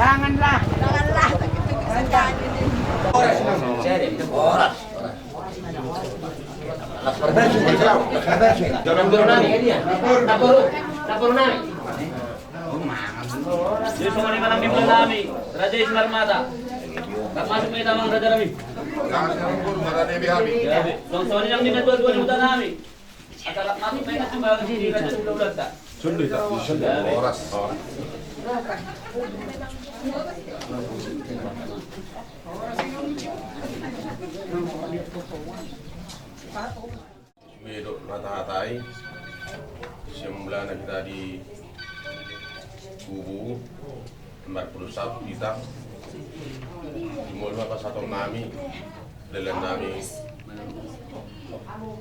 Janganlah. Jadi semua ini malam mimpi kami, Raja Ismar Mata. Tak masuk kita mang Raja Rami. Soalnya yang ini dua-dua di utara kami. Acara masuk mereka cuma di Raja Sudah tak. Oras. Hidup mata-hatai. Sembilan kita di kubu 41 kita dimulai apa satu nami dalam nami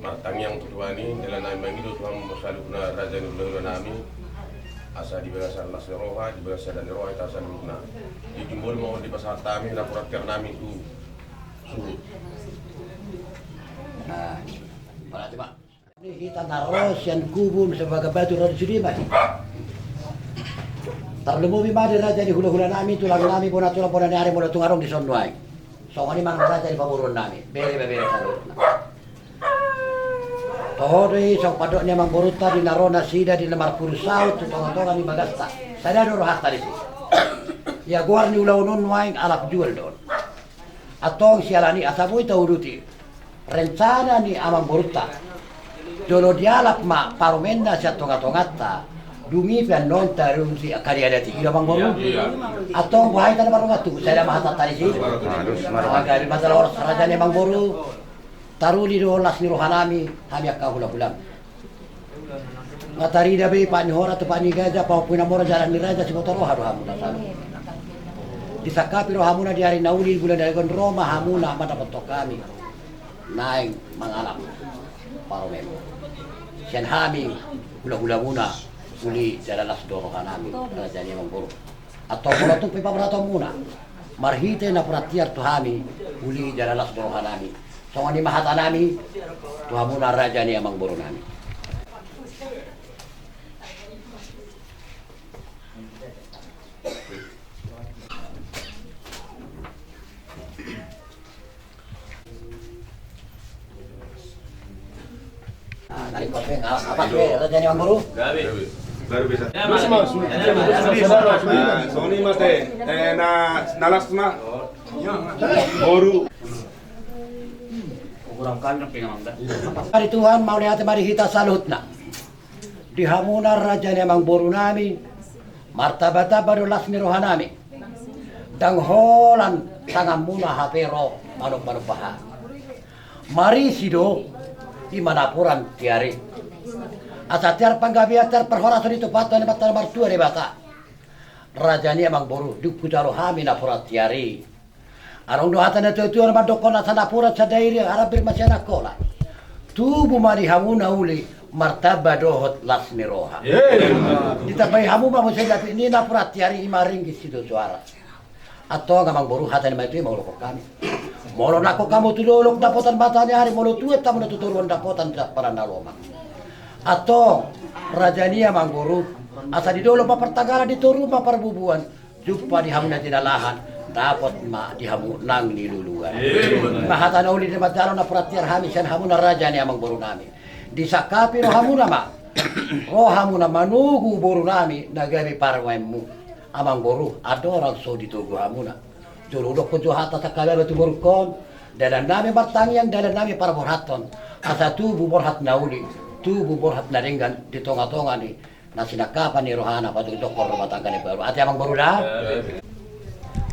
martang yang tujuani dalam nami mengidu Tuhan mempersalukna raja nurul nami asa di bahasa Nasroha di bahasa dan roha itu asal lukna di timbul mau di pasar kami laporan ke nami itu surut. Nah, berarti Pak. Ini kita naros yang kubun sebagai batu rodi sudiman. Terlebih madi raja di hula-hula nami tulang nami puna tulang puna hari mula tungarong di sonduai. Soalnya mang raja di pamurun nami. Bere salur. Tohori sok padoknya mang boruta di narona sida di lemar kursaut tonga-tonga di bagasta. Saya ada roh tadi sih. Ya guar ni ulau non waing alap jual don. Atong sialani asabu itu uruti. Rencana ni amang boruta. Dolo dialap ma paromenda sia tonga-tongata. Dumi pian non tarum si akari ada tiga bang boru. Atong bahai kana baru ngatu. Saya mahata tadi sih. Agak masalah orang raja ni bang boru. Taru di dolas ni rohanami kami akka hula-hulam. Ngatari dabe pak ni hora tu pak ni gajah pa puina mora jalan ni raja si motor roha hamuna sami. Disakapi rohamuna di hari nauli bulan dari Roma hamuna mata petok kami. Naing mangalap paromem. Sian hami hula-hula muna. Uli jalalas dorohan nami raja ni mamburu atau kalau tu pipa beratom muna marhite na peratiar tu hami uli jalalas dorohan nami songa ni mahata nami tu hamuna raja ni amang buru nami. Dari kopi apa tuh raja ni amang buru? Gabi. Baru bisa. Sony mate na nalasma boru Kurang kami nak pengamang dah. Hari Tuhan mau lihat mari kita salutna. Di hamuna raja ni amang buru nami martabata baru lasmi rohanami. Dang holan tangamuna hapero manuk-manuk baha. Mari sido di manapuran tiari. Asa tiar panggabiar tiar perhorasan itu patah ni patah martua ni bata. Raja ni amang boru duku jalo hami na purat tiari. Arong dohatan na tuyo na mandokon na sana purat sa dairi arabir masya na kola. Tubu mari hamu na uli martaba dohot las ni roha. Ditabay hamu ma mo sa dapi ni na purat tiari imaring kisido suara. Ato nga mang boru hatan na ito maulok kami. Molo na ko kamu tulolok dapotan bata ni hari molo tuwet tamu na tuturuan dapotan sa paranaloma. Atau raja ni amang guru asa di dolo papertagala di rumah perbubuan jumpa di hamuna tinalahan dapat ma di hamu nang niluluan mahata na uli di madalo na pratiar hami sian hamuna raja ni amang guru nami disakapi roh hamuna ma roh hamuna manugu guru nami nagari parwemu amang guru adorang so ditugu hamuna jurudok kujuhata sakala batu burkon dalam nami bertangian dalam nami para borhaton asa tubuh borhat nauli tubuh borhat naringgan di tonga-tonga ni na sinakapan ni rohana patu dokor rumah tangga ni baru ati amang baru dah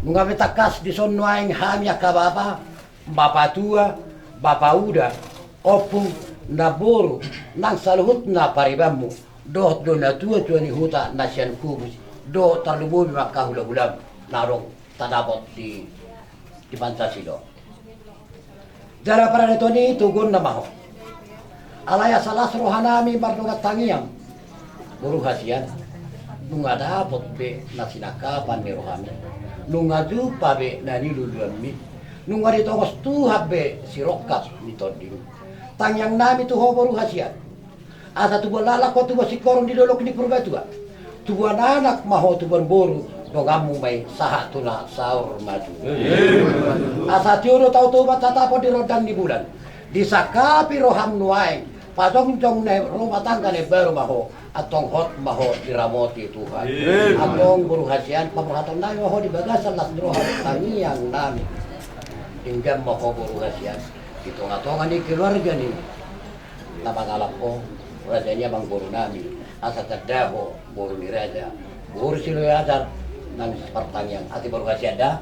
nungabi takas di sonwaing hamya kababa bapa tua bapa uda opung naboru nang saluhut na paribamu doh do na tua ni huta nasian kubus do terlubu maka hula-hula narong tadabot di Pancasila dara para netoni tugun na maho alaya salas rohanami bardungat tangiam buru hasian nunga dapot be na sinakapan ni rohami nunga jupa be na niluluami nunga ditongos tuhab be sirokat ni tonding tangyang nami tuho buru hasian asa tubuan lalak ko tubuan sikorong didolok ni purba tua tubuan anak maho tubuan boru dongamu may saha tuna saur maju. Asa tiuro tau tubat sa tapo di rodang di bulan. Di sakapi roham nuay, padong-dong na rumah tangga ni baru maho, atong hot maho diramoti Tuhan. Atong buruhasian, pamurhatong na maho di bagasan las roham tangiang namin. Tinggan maho buruhasian. Ito nga tongan ni keluarga ni. Napangalap ko, rajanya bang buru namin. Asa tagdaho, buru ni raja. Buru silo yadar, nang pertanyaan. Ati buruhasian dah.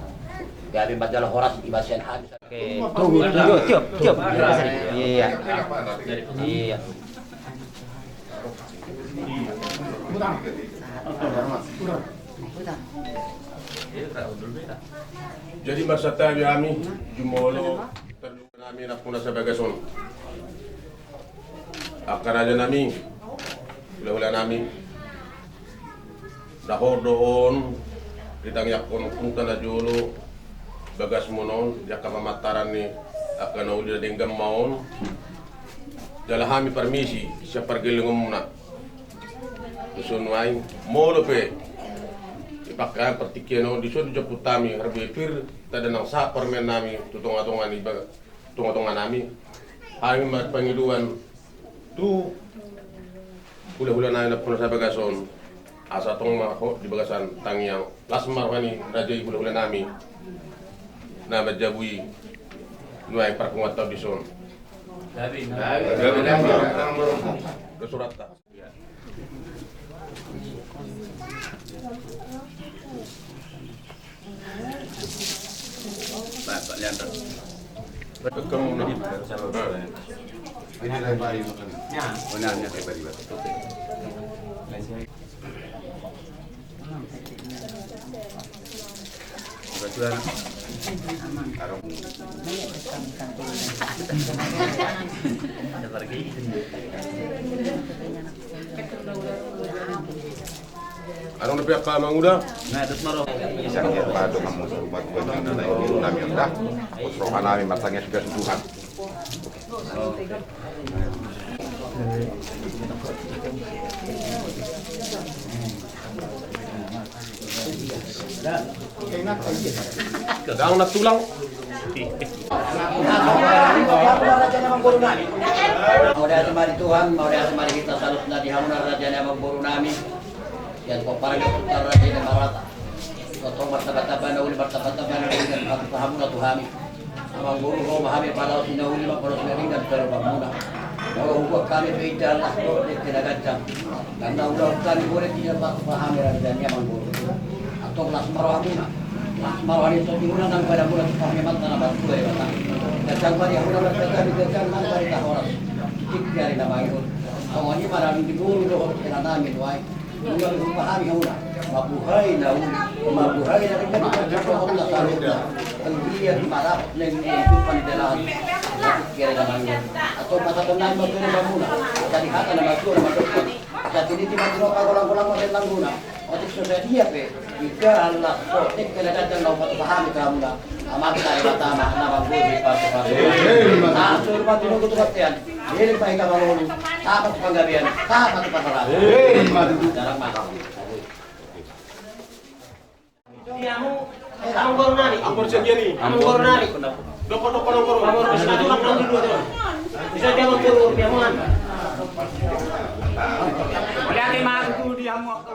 Gabi madalah horas ibasian habis. Oke, tunggu, tiup. Iya. Iya. Jadi masa tabi kami jumolo terjun kami nak puna sebagai son. Akan aja nami, hula nami. Dahor doon, ditangyak kon punta na jolo. Bagas monon, dia kamamataran ni akan uli denggam maon. Jalahami permisi, siapa gelengom muna. Dusun wain, molo pe. Ipakai pertikian di sana jeputami harbi pir, tada nang sa permen nami, tutonga-tonga ni baga, tunga-tunga nami. Hangin mat pangiluan tu hula-hula nami na puno sa bagason. Asa tong maho di bagasan tangiang lasmar hani raja hula-hula nami. Na majabui nuai perkuat tau di son. Gabi. Ke surat tak. Pak Lianto. Kamu nak. Ini dari Bali makan. Ya. Benarnya dari Bali. Kebetulan Anong napiak ka manguda? Nah, terus maro. isang yerbado kamu buat buat na biru namin dah. Usrohan namin matangnya sudah Tuhan. Daang nagtulang. Mau dari mari Tuhan, mau dari mari kita salut na dihamunan raja na magburu namin. Yan po parang putar raja na marata. Totong martabat-taban na uli martabat-taban na uli at pahamunan Tuhami. Amang guru ko mahami palaw sinahuli mapalos na rin at pero pagmuna. Huwag kami pwede alas ko ulit kinagadzang. Kanda ulang kami ulit pahami raja niya mang guru. Atong lasmaro muna. Marwani sa tingunan ng pada bulan sa pahmimat na nabantuay bata. Dagang pari ako naman sa kami, dagang man pari ka oras. Tikya rin na mayroon. Kung ano maraming diguro doon sila namin, why? Nung pahami ako na, mabuhay na uli. Mabuhay na rin kami, kung na sa loob na. Ang biyan, marapot na yung panidalahan. Tikya rin na mayroon. At kung matatandaan mo ito na muna, sa dihatan na magsuwa na magsuwa. Sa tinitiman ko kagulang-gulang mo din lang muna. Otik sa dia pe, jika Allah otik kena datang lau patu pahami kamu dah, amat saya pertama nama gue patu patu. Nah, suruh patu nunggu tu katian, ini baik kamu lalu, apa tu penggabian, apa tu pasaran. Jarang mahal. Kamu baru nari. Ampun sekian ni. Kamu baru nari. Doko nang guru. Kamu harus satu orang nanti dulu tuh. Bisa jangan turun piamuan. Lihat ni mak tu dia mau.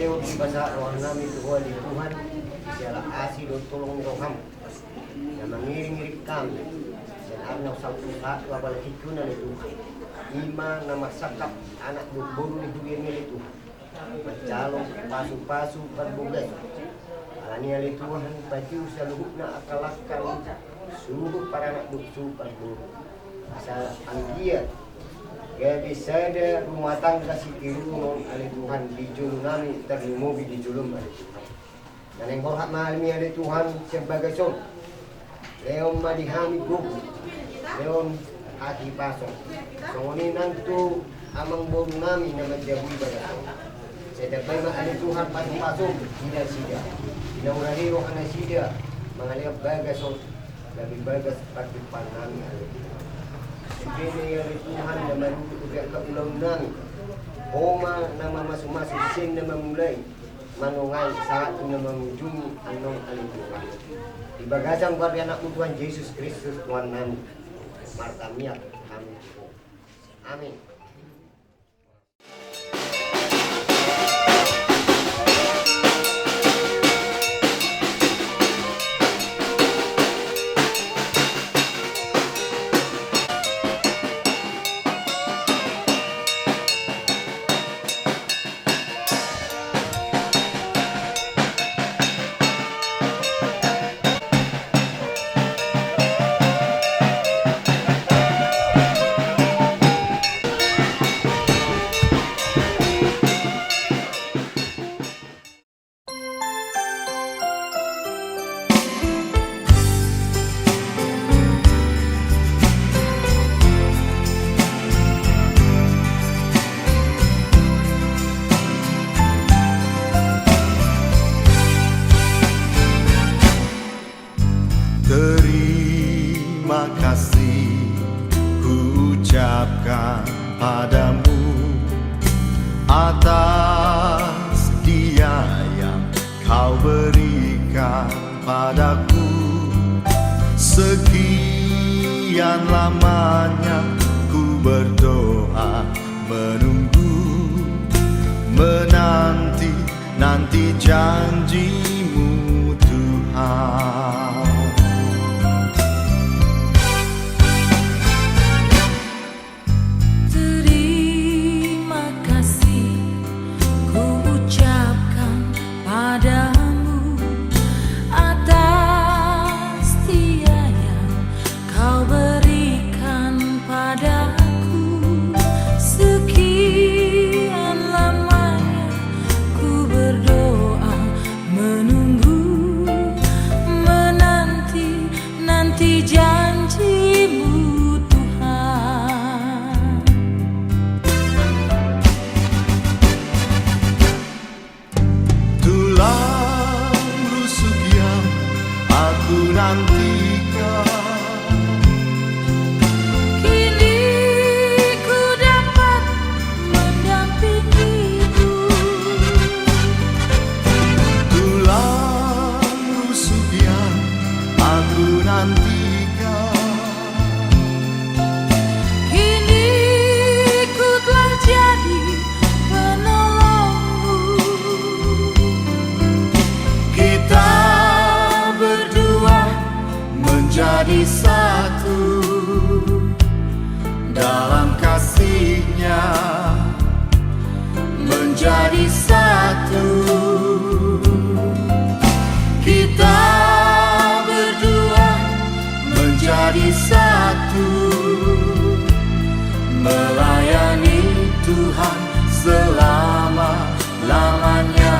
Teo di basa roh nami Tuhan di Tuhan sialah asih dan tolong roham yang mengiring-iring kami dan arnau satu wabal hikuna di Tuhan ima nama sakap anak boru di dunia itu mencalon pasu-pasu berbulan alania di Tuhan baju seluruhnya akal-akal suruh para anak buksu berburu asal anggiat jadi sada rumah tangga si tirungon oleh Tuhan di julum nami terlumubi di julum oleh Tuhan dan yang berhak malami oleh Tuhan sebagai son leon madihami gugu leon hati pasong songoni nantu amang boru nami nama jabui bagai saya dapat oleh Tuhan pasong tidak sida tidak murari roh anak sida mengalih bagai son lebih bagas seperti panami oleh Tuhan Segini yang Tuhan dan menuju ke undang-undang Oma nama masing-masing sin nama mulai Manungai saat nama mengunjungi anong alim Tuhan Di bagasan keluarga anak Tuhan Yesus Kristus Tuhan kami Martamiat kami Amin. Terima kasih ku ucapkan padamu atas dia yang kau berikan padaku. Sekian lamanya ku berdoa menunggu menanti janjimu Tuhan. Menjadi satu dalam kasih-Nya, menjadi satu. Kita berdua menjadi satu, melayani Tuhan selama-lamanya.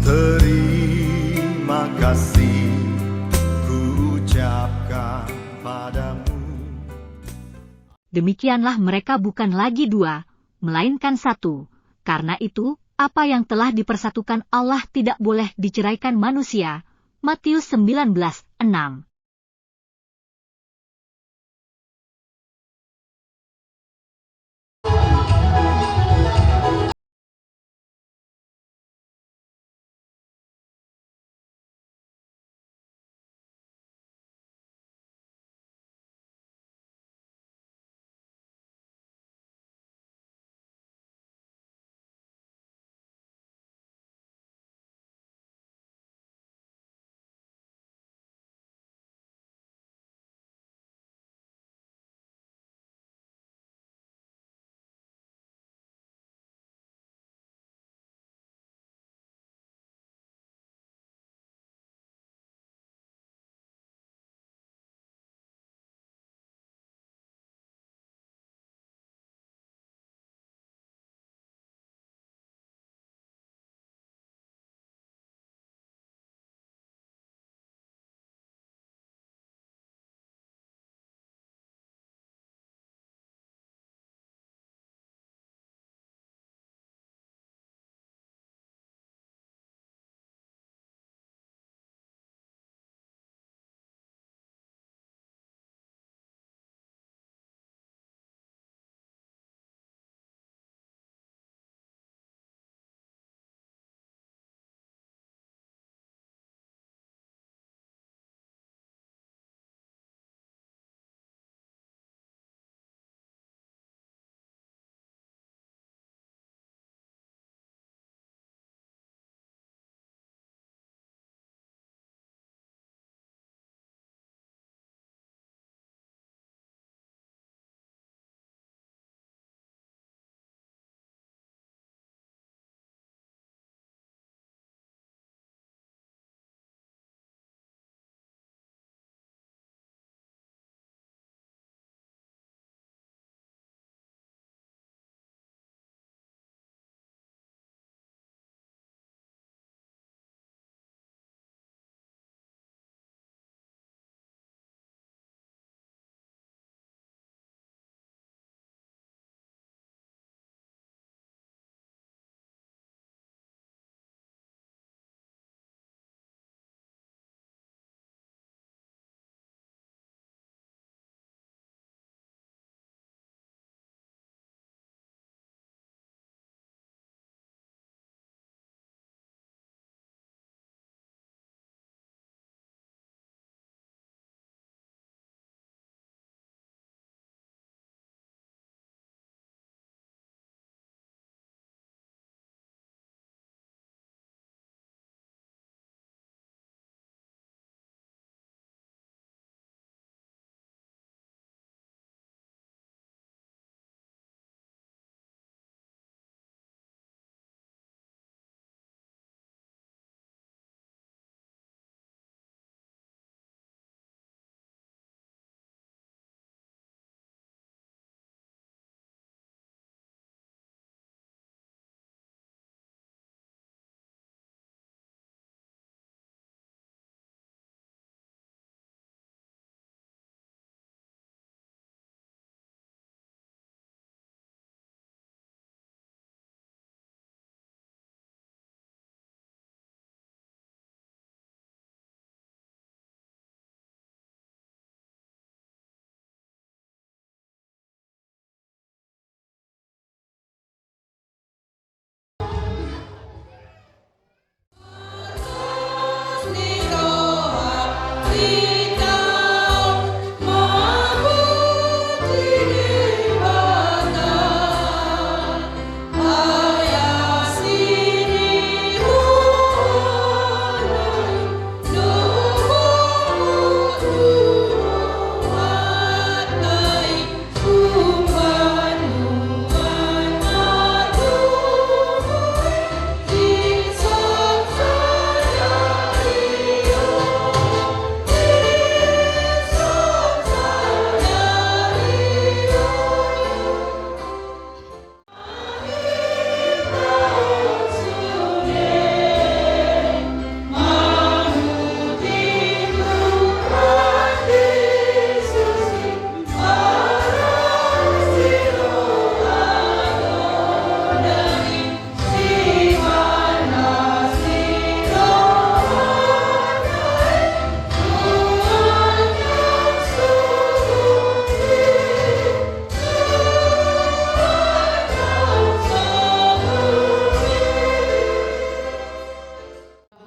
Terima kasih ku ucapkan padamu. demikianlah mereka bukan lagi dua, melainkan satu. Karena itu, apa yang telah dipersatukan Allah tidak boleh diceraikan manusia. Matius 19:6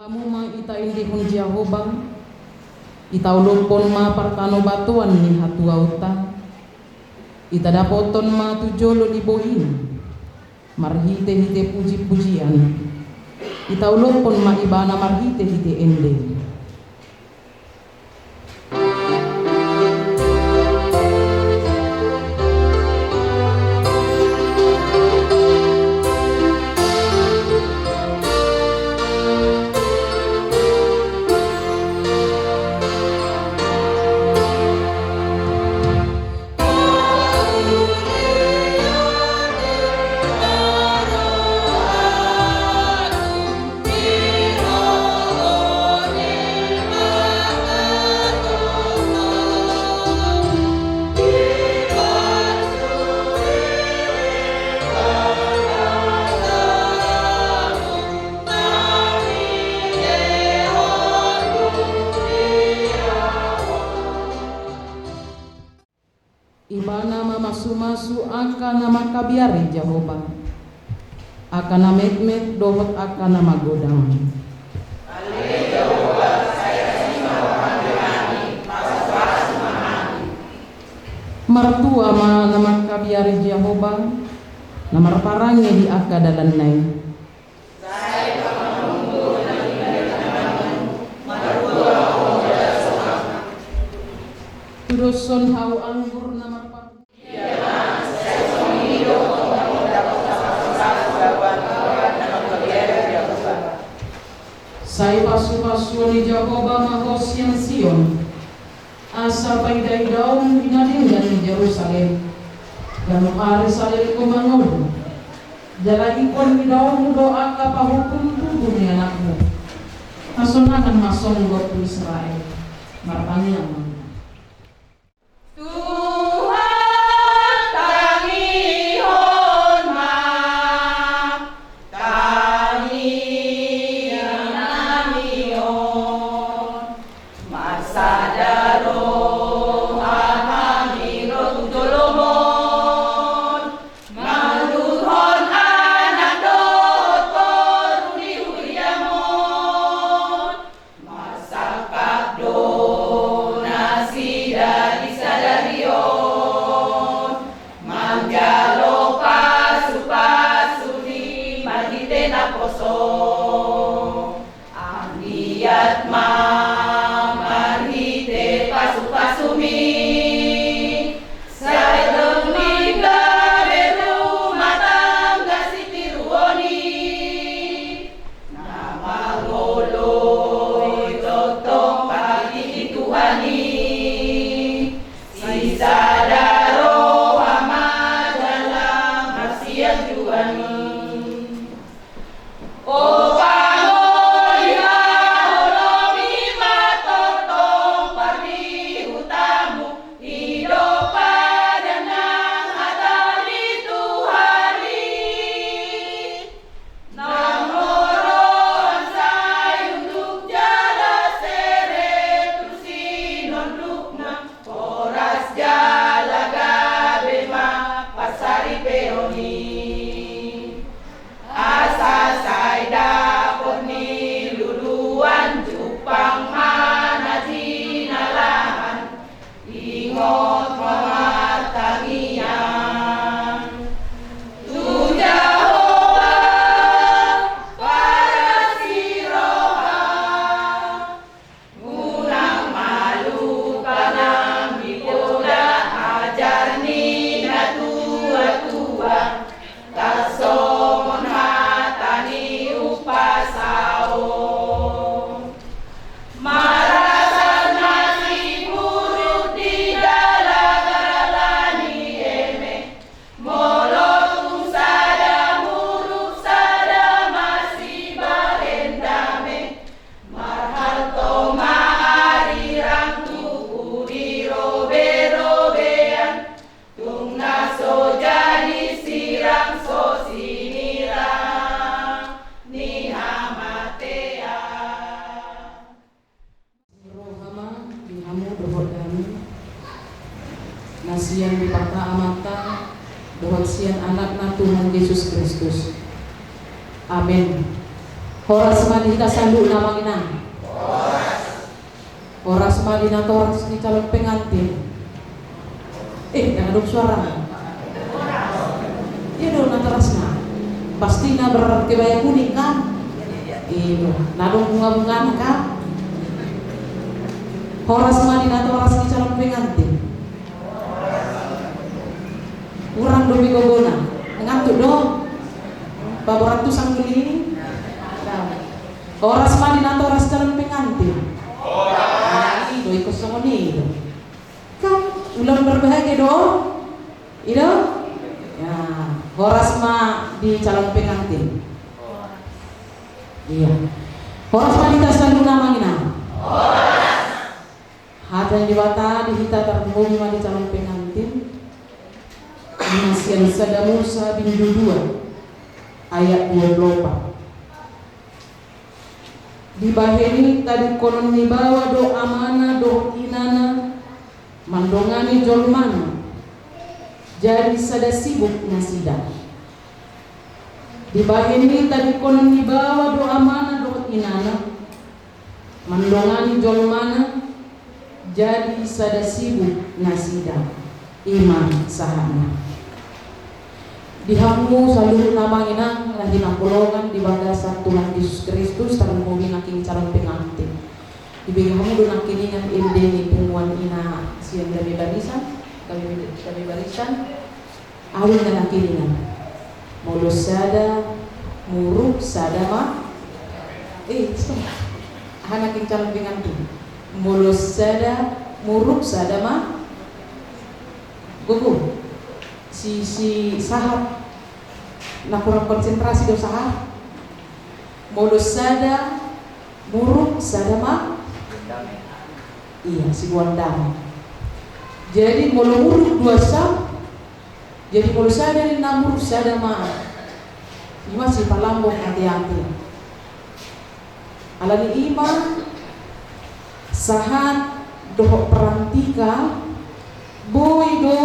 Kamu ma ita indihun Jehovah, ita ulupon ma parkano batuan ni hatuauta, ita dapoton ma tujolo ni bohin, marhite hite puji-pujian, ita ulupon ma ibana marhite hite ende. Ibana masu-masu akana makabiari Jehovah, akana met-met dohot akana magodang. Martua ma nama kabiari Jehovah, namar parangnya di akadalan nai. Tudoson hau anggur nama Sai pasu-pasu ni Jehovah mahos yang Sion, asa paidai daun binadinggan di Jerusalem, dan ari salil kumanol, jala ikon di daun doa kapahukum tubuh ni anakmu, asonakan mason gotu Israel, martanya nasian dipata amata dohot sian anak na Tuhan Yesus Kristus. Amin. Horas manita sandu nama ina. Horas manita orang sini calon pengantin. Jangan dong suara. Iya dong natarasna. Pasti na berkebaya kuning kan? Iya. Nadong bunga-bunga kan? Horas manita orang sini calon pengantin. Kurang demi gogona. Ngantuk dong. Bapak ratu sang geli. Horas manita orang calon pengantin. Ini doi kosong ini. Kan ulang berbahagia dong. Itu ya, horas ma di calon pengantin. Iya. Horas ma kita selalu namanya. Hati yang diwata dihita terbumi ma di calon pengantin. Masih ada Musa bin 2 ayat 24. Di baheni tadi konon nibawa do amana do inana mandongani jolmana jadi sada sibuk nasida. Di baheni tadi konon nibawa do amana do inana mandongani jolmana jadi sada sibuk nasida. Iman sahana dihamu selalu nama inang lagi nampolongan di bagasan Tuhan Yesus Kristus tanpa mobil naking calon pengantin di bagamu do naking inang indeni penguan ina siang dari barisan kami barisan awin na naking inang mulut sada muruk sada ma naking calon pengantin mulut sada muruk sada ma gugu si sahat na kurang konsentrasi do sahat modus sada muruk sada ma iya si guandang jadi mulu muruk 2 sam jadi mulu sada ni na muruk sada ma ima si palambong hati-hati alani ima sahat dohok perantika boy do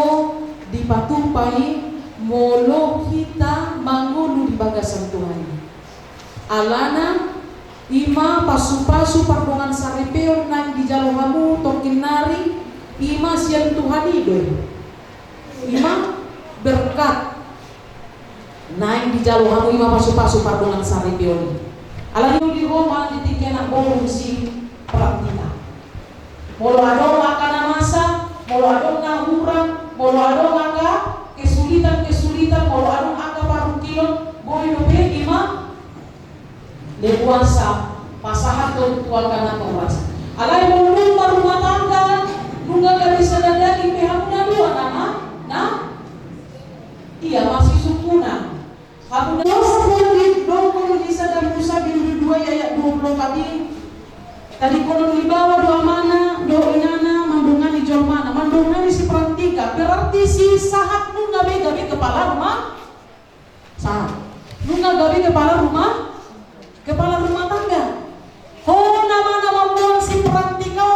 dipatupai molo kita mangulu di bagasan Tuhan. Alana ima pasu-pasu pardongan saripeo nang di jalohamu tokin nari ima siang Tuhan idoy. Ima berkat nang di jalohamu ima pasu-pasu pardongan saripeo. Alani di Roma di tiga anak bolong si praktika. Molo adong akana masa, molo adong ngahurang, molo adong angka kesulitan molo adong angka parukilon boy dobe ima lepuasa pasahat do tuan kana keras alai molo rumah tangga nungga gak bisa dadaki pehamuna dua nama iya masih sukuna hamuna di dongkol di sadar Musa bin 2 ayat 24 tadi kolon dibawa do amana do inana mandungani jolmana mandungani si prantika berarti si sahat nunga gabi kepala rumah sahat nunga gabi kepala rumah tangga ho nama mon si prantika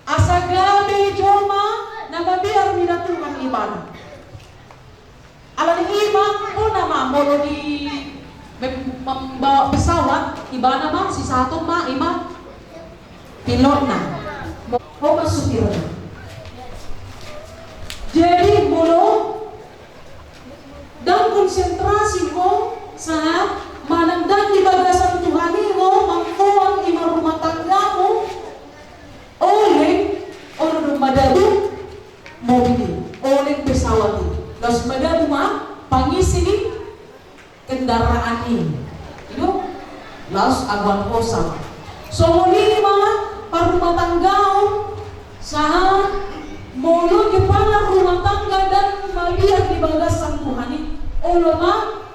asa gabi jolma nama biar midatukan ibadah alani iman ho nama molo di membawa pesawat ibadah mah si satu mah iman pilotna mau supir. Jadi mulu dan konsentrasi mo saat manandang di bagasan Tuhan mo mangkuang di rumah tanggamu oleh madadu mobil oleh pesawat los madadu mah pangisi ni kendaraan ini itu los aguan kosa so lima rumah tanggau sah mulu kepala rumah tangga dan melihat di bagasan Tuhan oloma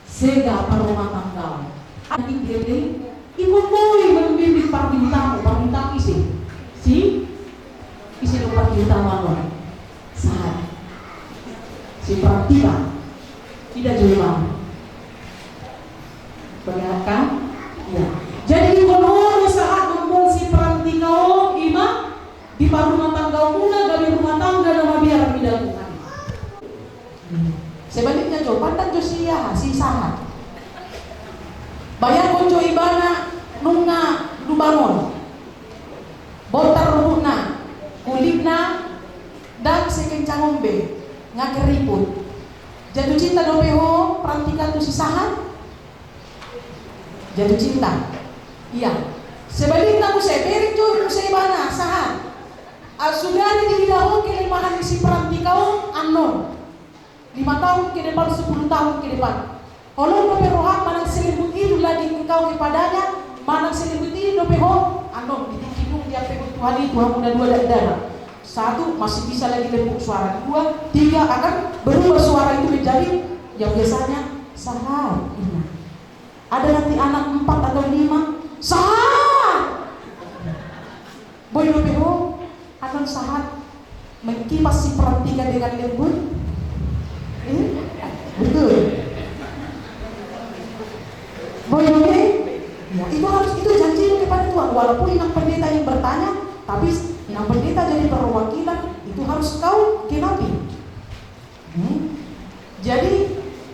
sega rumah tangga adik gede ibu boy membimbing parbintang isi lo parbintang mana saat si praktika tidak jauh perlihatkan ya jadi kalau saat membuat si praktika ima di rumah tangga muna dari rumah tangga nama biar dilakukan. Sebaliknya coba pandang Josia si sahat. Bayang konco ibana nunga dubangon. Botar ruhuna, kulitna dan sekencangombe ngakeriput. Jatuh cinta dopeho perantika tu sisahan. Jatuh cinta. Iya. Sebaliknya saya beri tu saya ibana sahan. Sudah dihidaho ke limahan isi perantikau anon. 5 tahun ke depan, 10 tahun ke depan. Kalau dope rohan manang selimut itu lagi engkau kepadanya, manang selimut itu dope ho anon ditikidung dia pekut Tuhan itu hamuna 2 darah. 1 masih bisa lagi lembut suara, 2, 3 akan berubah suara itu menjadi yang biasanya sahar. Ada nanti anak 4 atau 5 sahar. Boy dope ho anon sahar mengkipas si perantika dengan lembut. Betul. Boy dope ya, itu janji kepada Tuhan. Walaupun inang pendeta yang bertanya, tapi inang pendeta jadi perwakilan, itu harus kau kenapi. Jadi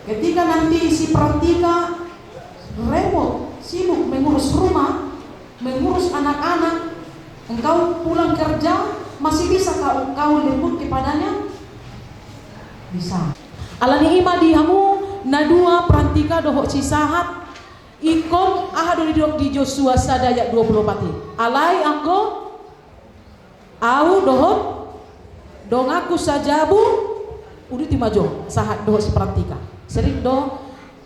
ketika nanti si perantika repot, sibuk mengurus rumah, mengurus anak-anak, engkau pulang kerja masih bisa kau lembut kepadanya? Bisa. Alani ima dihamu nadua perantika dohok cisahat ikon ahado di Joshua sadaya 24. Alai anggo au dohok dongaku sajabu udah timajo sahat dohok si perantika. Sering do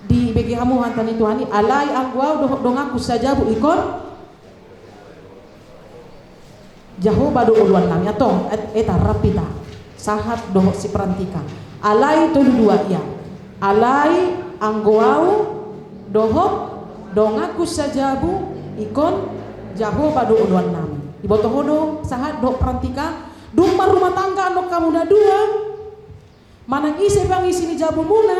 di bagi hamu hantani Tuhani alai anggo au dohok dongaku sajabu ikon Jahoba do uluan nami atau eta rapita sahat dohok si perantika. Alai tolu 2 ya. Alai anggoau dohok dongaku sajabu ikon Jahoba do uluan nami. Ibotohodo sahat dohok perantika dumma rumah tangga no kamuna 2. Manang isi pangisi ni jabu muna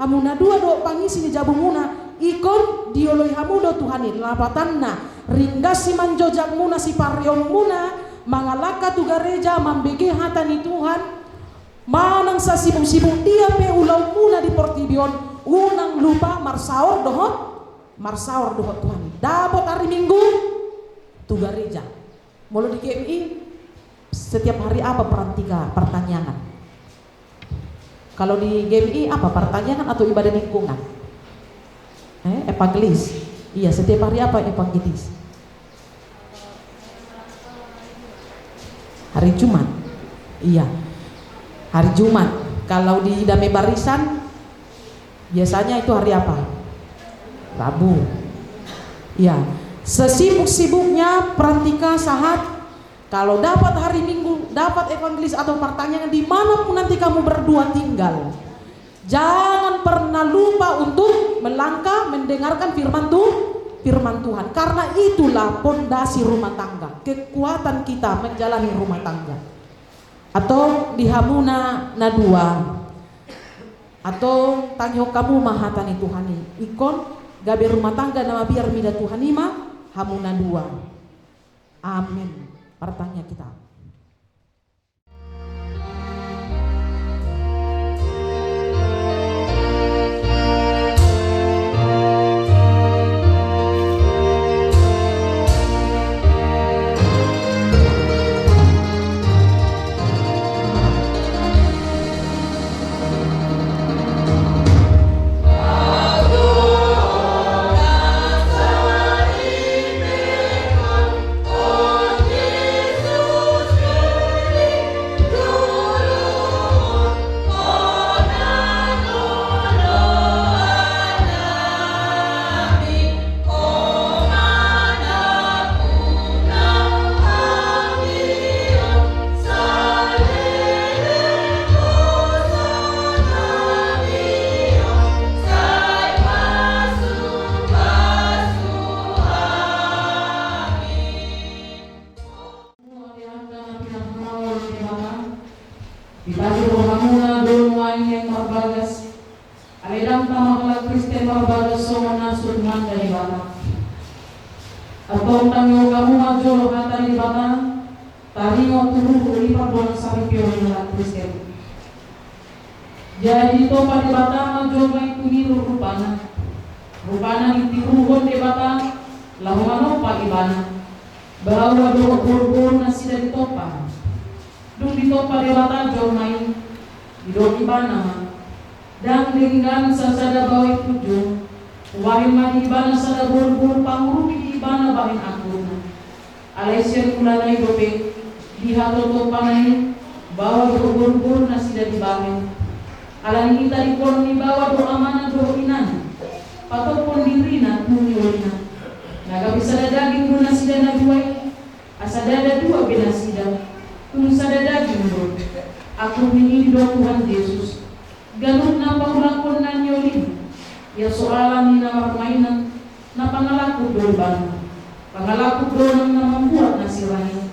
hamuna 2 dohok pangisi ni jabu muna ikon dioloi hamudo Tuhani lapatanna ringgasi manjojak muna si pariom muna mangalaka tu gareja mambege hatani Tuhan. Manang sa sibuk-sibuk dia pe ulau muna di Portibion unang lupa marsaor dohot Tuhan. Dapat hari Minggu tu gereja. Mulu di GMI setiap hari apa perantika pertanyaan. Kalau di GMI apa pertanyaan atau ibadah lingkungan? Evangelis. Iya, setiap hari apa evangelis? Hari Jumat. Iya. Hari Jumat. Kalau di Damai Barisan biasanya itu hari apa? Rabu. Ya, sesibuk-sibuknya perantika sahat. Kalau dapat hari Minggu, dapat evangelis atau pertanyaan dimanapun nanti kamu berdua tinggal, jangan pernah lupa untuk melangkah mendengarkan firman Tuhan. Karena itulah pondasi rumah tangga, kekuatan kita menjalani rumah tangga. Atau dihamuna nadua atau tangyo kamu mahatani Tuhani ikon gabe rumah tangga nama biar mida Tuhani ma hamuna 2. Amin. Pertanyaan kita. Jadi topa di batang jomai kuniru rupana ditiruhon bana bahwa do bor na sida ditopa dung ditopa debata jom main do ibana ma dan dengan sasada bawa tujuh wahai madi ibana sada bor panguru di ibana bahin akuna alaisyar kulanai dope dihato topanai bawa do bor na sida dibahin alani kita dikon ni bawa do amanah do inan patopon dirina tuni olina naga bisa daging do na sida na duai asada dua bena sida tun sada daging do aku ini do Tuhan Yesus ganun na paulakon na nyolin ya soalan ni na permainan na pangalaku do ban pangalaku do na membuat nasirani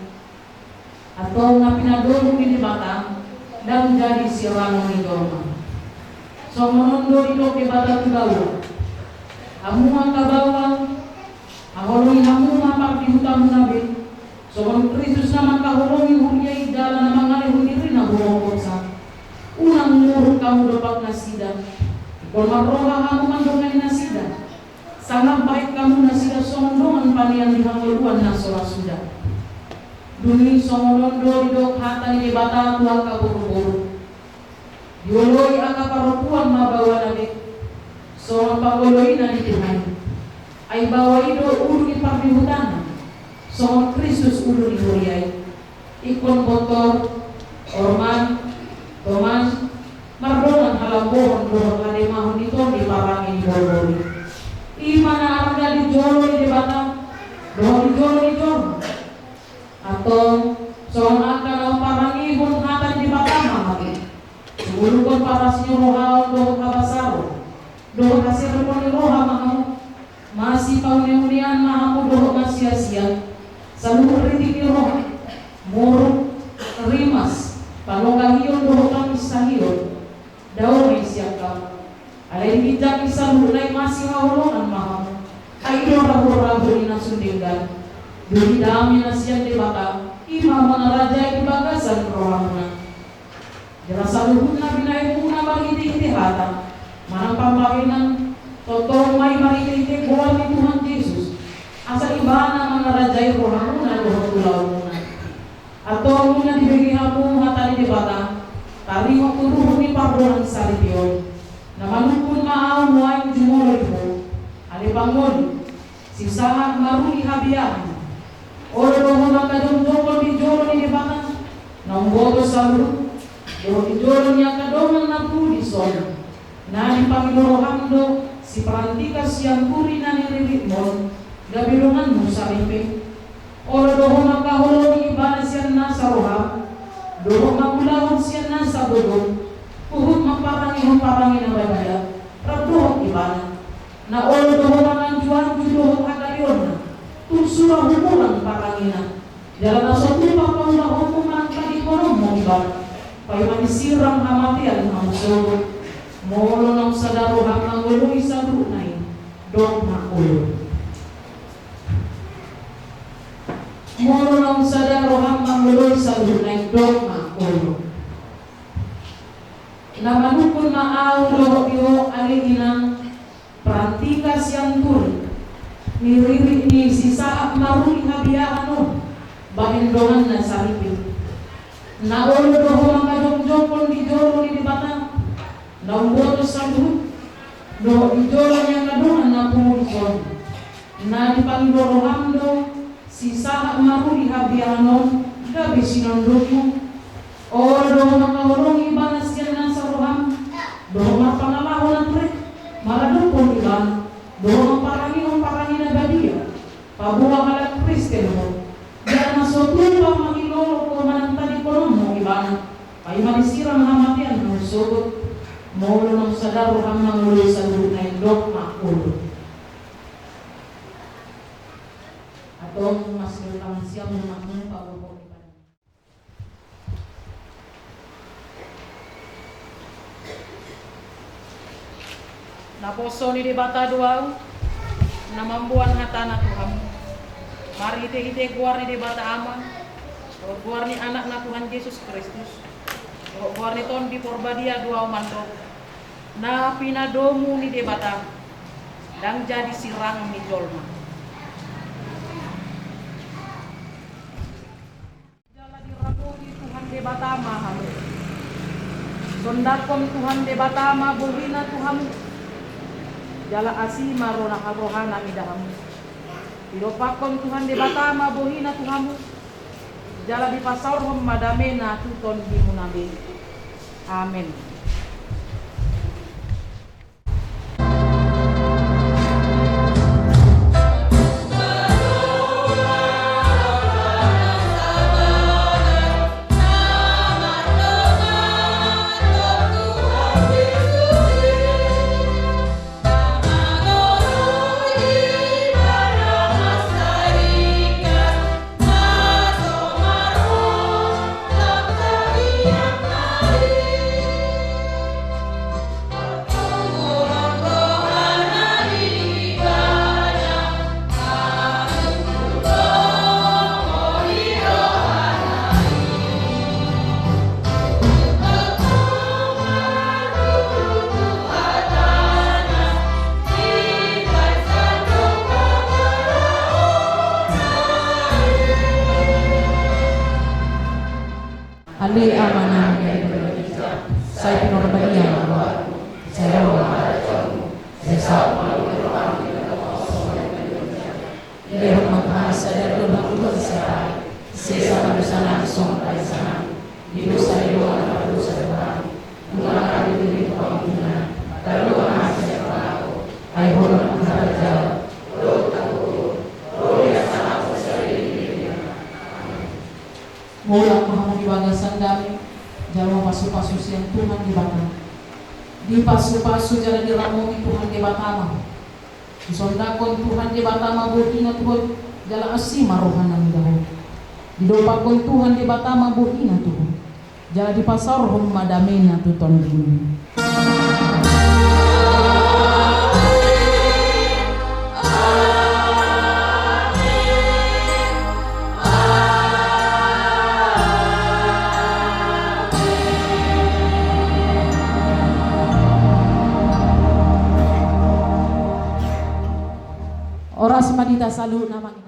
atau na pinadolo ni bata dan jadi sirano ni dorma so monondo di do ke bata tugawa amu makabawa aholo hamu mapar di hutamu nabe so mon Kristus nama kaholomi huriai dalam nama ngale hundiri na burokotsa unang muruk kamu dapat nasida ikon marroha kamu mandongan nasida sangat baik kamu nasida sondongan panian dihangoluan nasola sudah duni songonondo didok hata di bata tuang kaburu-buru dioloi aka paropuan mabawa nabe songon pagoloi na di Tuhan ay bawa ido ulu di pardihutana songon Kristus ulu di huriai ikon botor orman Tomas mardongan halambohon dohon hademahon itu di parangin bolori imana arga di jolo di bata dohon di jolo atau soal akan parangi bon hatan di bata mamaki sebelum kon parasnya roha dohon kabasaro dohon hasil kon roha mahamu masih paunian mahamu dohon sia-sia selalu ridik roha muruk rimas panokahiyon doho kami sahiyon daw may siya ka alay bijak isang hulay masih hawlongan maham ay rahu-rahu inasundinggan duli dami na siya debata ima mga raja ay bagasan rohamna dirasa luhun na binay muna magiti-iti hata manang pamakinan totoo may magiti-iti buwan ni Tuhan Yesus asa iba na mga raja ay rohamna doho tulaw muna atau muna dibagi hamu hatani di bata tari waktu ruh ni pardonan salipion namanukun maaw muay jumolo ibo ali pangoli sisa maru di habiyahan oro doho makadong jokol di jolo ni di bata namboto salu doho di jolo ni akadongan na pu di sona na di pangidoro hamdo si perantika siang kuri na niliritmon gabilongan mo salipi oro doho makaholo ni ibana siyan nasa roha doho makulahon siyan nasa bodong uhud maparangi na badia radoho ibana na oro doho manganjuan doho hagalion na tunsura humulang parangina jalan aso tupa paulahon mo mangkadi konom mo ibana payo manisirang hamatian hamusogo molo ng sadaro hamang ulo isa dunay dog makulo moro ng sadaro hamang uloy sa lunay dog makulo na manukun maaw doho iyo aliginang prantika siyang turi niriri ni sisaak maruli habiyahan nun bahindongan na saripin na olo doho makajong-jongkol di jolo ni dibata na umboto sa grup doho di jolo niya kadungan na pumulson na di pangidoro hamdo sisa maruli habianon gabi sinondoku oro doho makahorong ibana siya na sa roham doho mapangalahon ang trek maradupon iban doho maparangi na badia pabuang alat Kristen mo dan masotupang mangilolo ko manantali ko mo ibana ay manisirang hamatian mo sugot maulo ng sadaro hamang ulo sa lunay dok makulo atong mas nutang siya mo makmong pagbubo ibana. Naposo ni dibata duaw namambuan hatana Tuhan mari ite guar ni dibata ama guar ni anak na Tuhan Yesus Kristus guar ni ton di porbadia duaw mando na pinadomu ni debata dan jadi sirang ni jolma Sondakom Tuhan debatama bohina Tuhan. Jala asima rohana midahamu. Idopakom Tuhan debatama bohina Tuhamu. Jala di pasar madamena tuton himunabe. Amin. Ali amanah saya penorbannya saya lihat maka sadar doa untuk saya sesa dosa langsung pada sana di dosa doa dosa doa mengalami diri pengampuna lalu anak saya tahu ayo hormat saja Mulak maha diwagasan dami jalan pasu-pasu yang Tuhan dibakar di pasu-pasu jalan diramongi Tuhan di batama di sondakon Tuhan di batama buhina Tuhan jalan asima rohana midaho di dopakon Tuhan di batama buhina Tuhan jalan di pasar rohum madamena tuton bumi. Oras madita salu nama kita.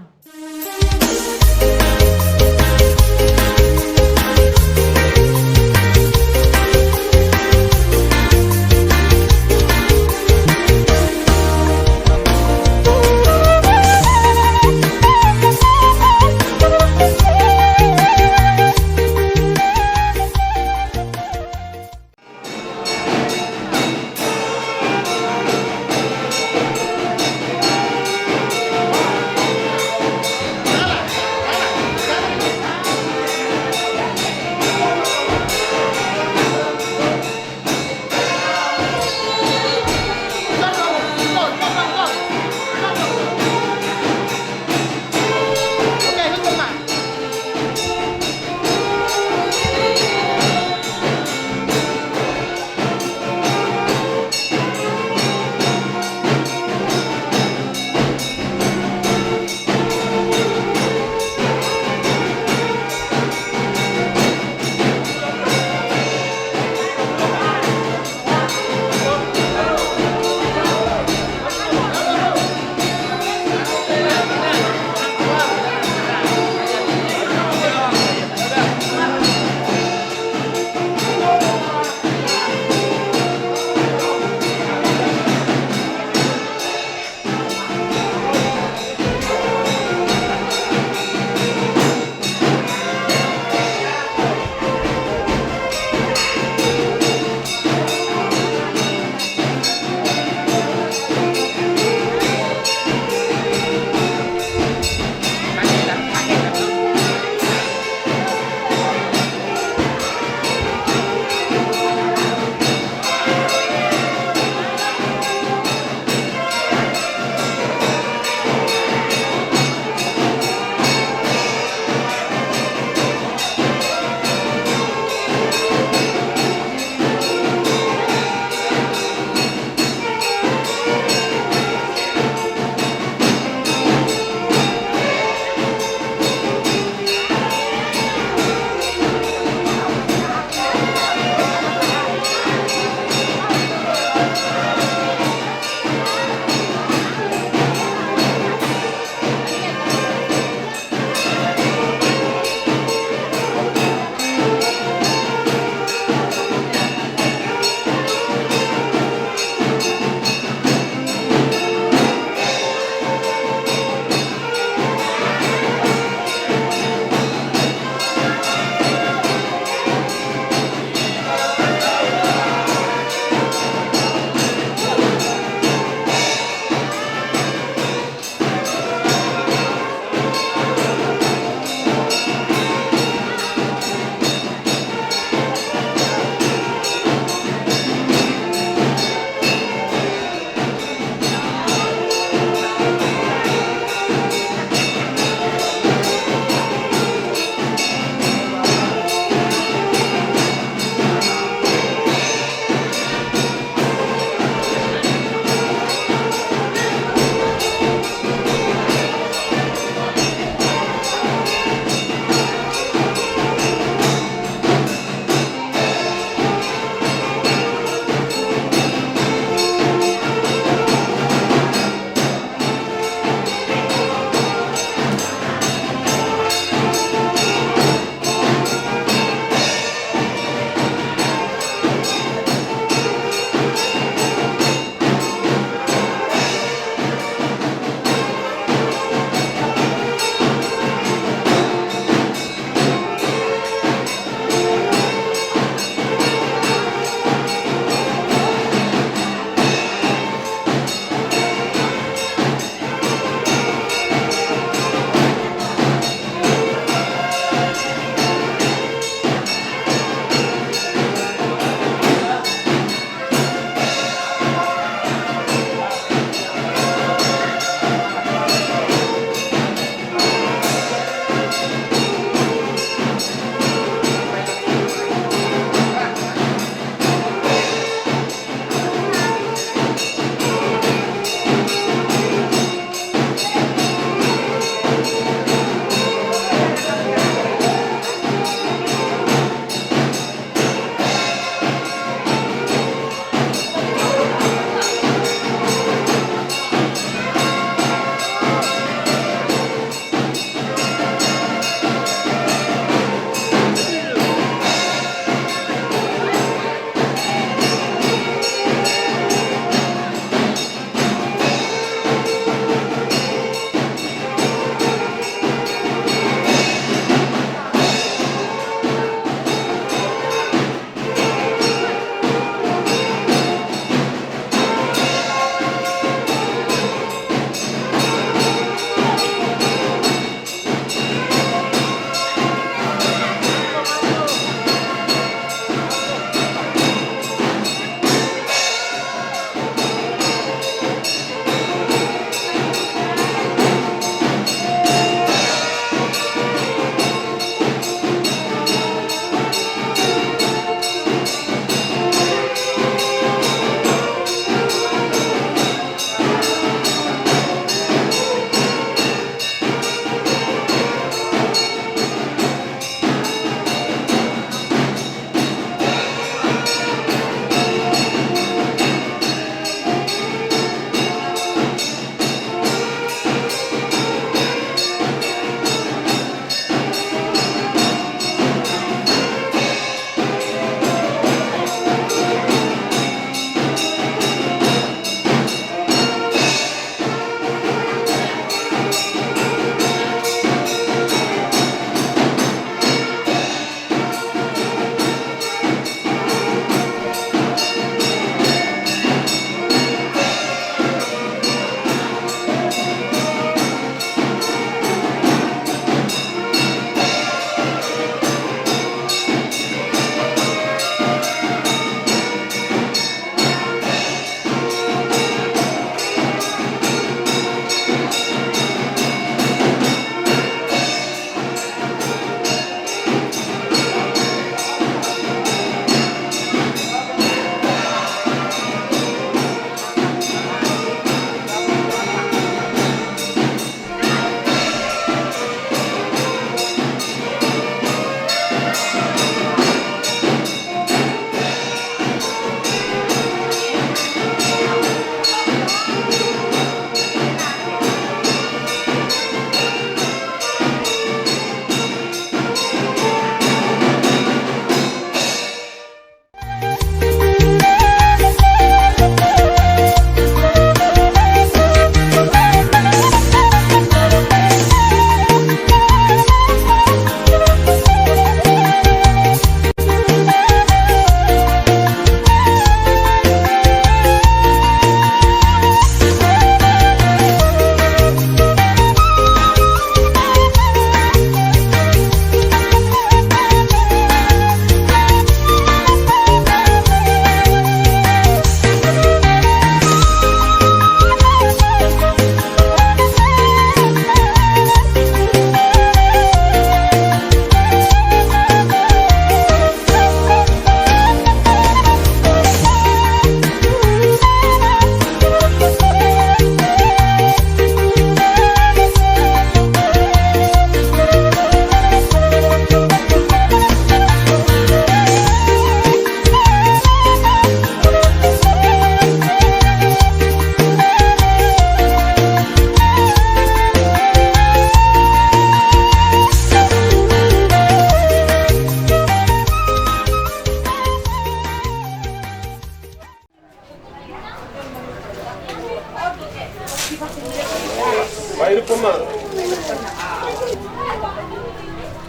ini pemah.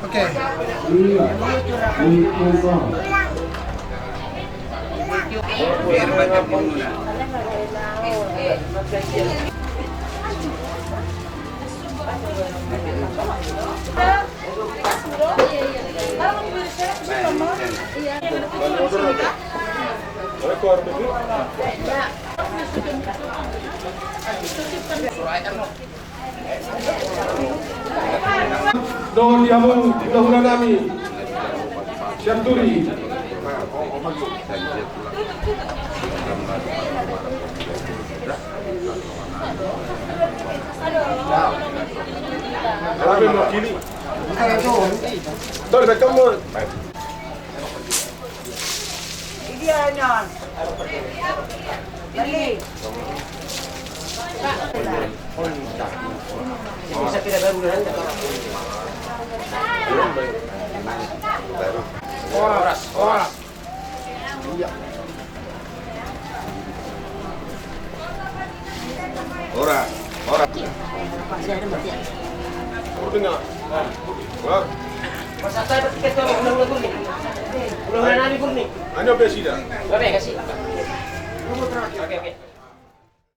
Oke. Doon diamong dahuluan namin. Syarturi. Kami mewakili. Tol, baik kamu. Bisa tidak baru dan Orang. Orang. Dengar. Wah, masa saya bertiket ke ulang-ulang kurni. Ulang-ulang nami kurni. anda presiden. Bapak kasih. Oke.